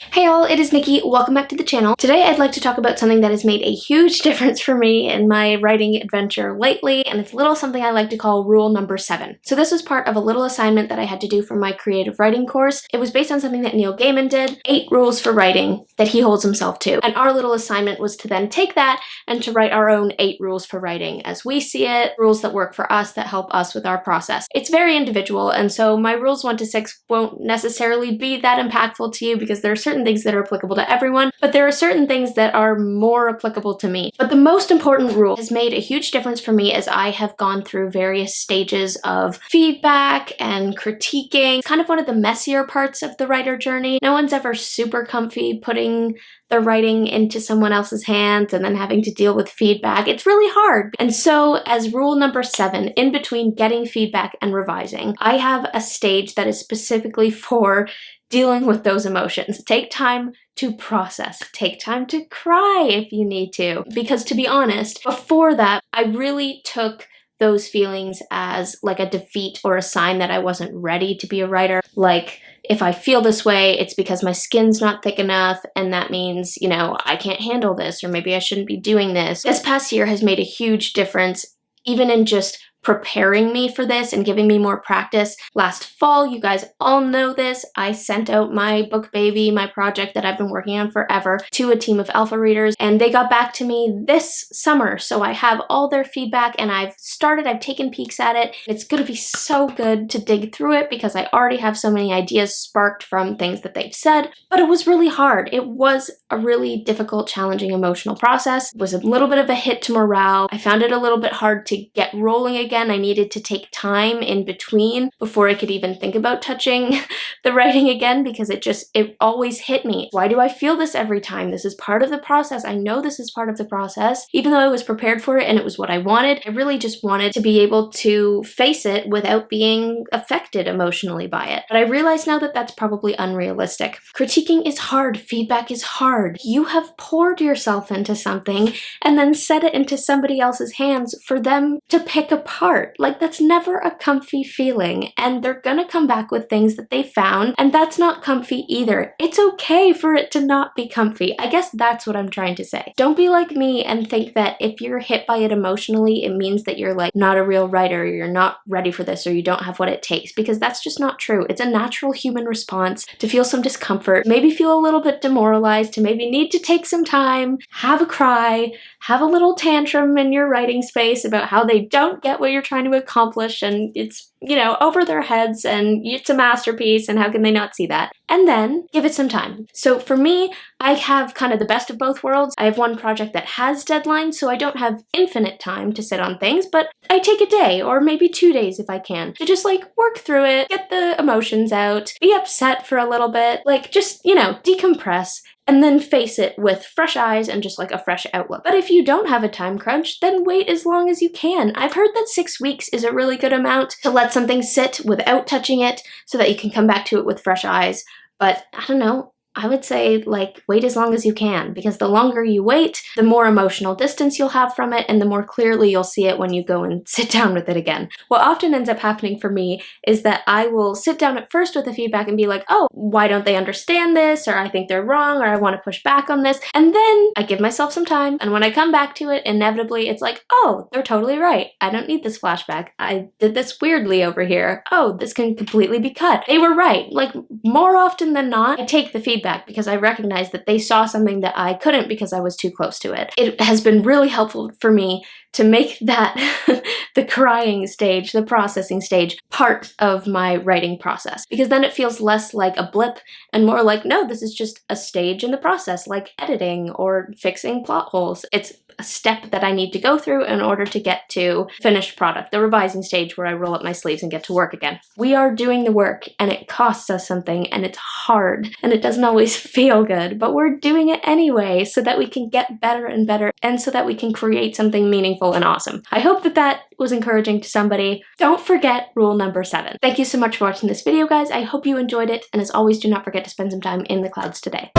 Hey all, it is Nikki. Welcome back to the channel. Today I'd like to talk about something that has made a huge difference for me in my writing adventure lately, and it's a little something I like to call rule number 7. So this was part of a little assignment that I had to do for my creative writing course. It was based on something that Neil Gaiman did, 8 rules for writing that he holds himself to. And our little assignment was to then take that and to write our own 8 rules for writing as we see it, rules that work for us, that help us with our process. It's very individual, and so my rules 1 to 6 won't necessarily be that impactful to you because there are certain things that are applicable to everyone, but there are certain things that are more applicable to me. But the most important rule has made a huge difference for me as I have gone through various stages of feedback and critiquing. It's kind of one of the messier parts of the writer journey. No one's ever super comfy putting the writing into someone else's hands and then having to deal with feedback. It's really hard. And so as rule number 7, in between getting feedback and revising, I have a stage that is specifically for dealing with those emotions. Take time to process. Take time to cry if you need to. Because to be honest, before that, I really took those feelings as like a defeat or a sign that I wasn't ready to be a writer. Like, if I feel this way, it's because my skin's not thick enough, and that means, you know, I can't handle this, or maybe I shouldn't be doing this. This past year has made a huge difference, even in just preparing me for this and giving me more practice. Last fall, you guys all know this, I sent out my book baby, my project that I've been working on forever, to a team of alpha readers, and they got back to me this summer. So I have all their feedback and I've taken peeks at it. It's gonna be so good to dig through it because I already have so many ideas sparked from things that they've said, but it was really hard. It was a really difficult, challenging emotional process. It was a little bit of a hit to morale. I found it a little bit hard to get rolling again. I needed to take time in between before I could even think about touching the writing again because it always hit me. Why do I feel this every time? This is part of the process. I know this is part of the process. Even though I was prepared for it and it was what I wanted, I really just wanted to be able to face it without being affected emotionally by it. But I realize now that that's probably unrealistic. Critiquing is hard. Feedback is hard. You have poured yourself into something and then set it into somebody else's hands for them to pick apart. Like, that's never a comfy feeling, and they're gonna come back with things that they found, and that's not comfy either. It's okay for it to not be comfy. I guess that's what I'm trying to say. Don't be like me and think that if you're hit by it emotionally, it means that you're like not a real writer, or you're not ready for this, or you don't have what it takes, because that's just not true. It's a natural human response to feel some discomfort, maybe feel a little bit demoralized, to maybe need to take some time, have a cry, have a little tantrum in your writing space about how they don't get what you're trying to accomplish and it's, you know, over their heads and it's a masterpiece and how can they not see that? And then give it some time. So for me, I have kind of the best of both worlds. I have one project that has deadlines, so I don't have infinite time to sit on things, but I take a day or maybe 2 days if I can to just like work through it, get the emotions out, be upset for a little bit, like just, you know, decompress, and then face it with fresh eyes and just like a fresh outlook. But if you don't have a time crunch, then wait as long as you can. I've heard that 6 weeks is a really good amount to let something sit without touching it so that you can come back to it with fresh eyes. But I don't know, I would say like wait as long as you can, because the longer you wait, the more emotional distance you'll have from it and the more clearly you'll see it when you go and sit down with it again. What often ends up happening for me is that I will sit down at first with the feedback and be like, oh, why don't they understand this? Or I think they're wrong, or I want to push back on this. And then I give myself some time, and when I come back to it, inevitably it's like, oh, they're totally right. I don't need this flashback. I did this weirdly over here. Oh, this can completely be cut. They were right. Like, more often than not, I take the feedback because I recognize that they saw something that I couldn't because I was too close to it. It has been really helpful for me to make that the crying stage, the processing stage, part of my writing process, because then it feels less like a blip and more like, no, this is just a stage in the process, like editing or fixing plot holes. It's a step that I need to go through in order to get to finished product, the revising stage where I roll up my sleeves and get to work again. We are doing the work and it costs us something and it's hard and it doesn't always feel good, but we're doing it anyway so that we can get better and better and so that we can create something meaningful and awesome. I hope that that was encouraging to somebody. Don't forget rule number 7. Thank you so much for watching this video, guys. I hope you enjoyed it, and as always, do not forget to spend some time in the clouds today.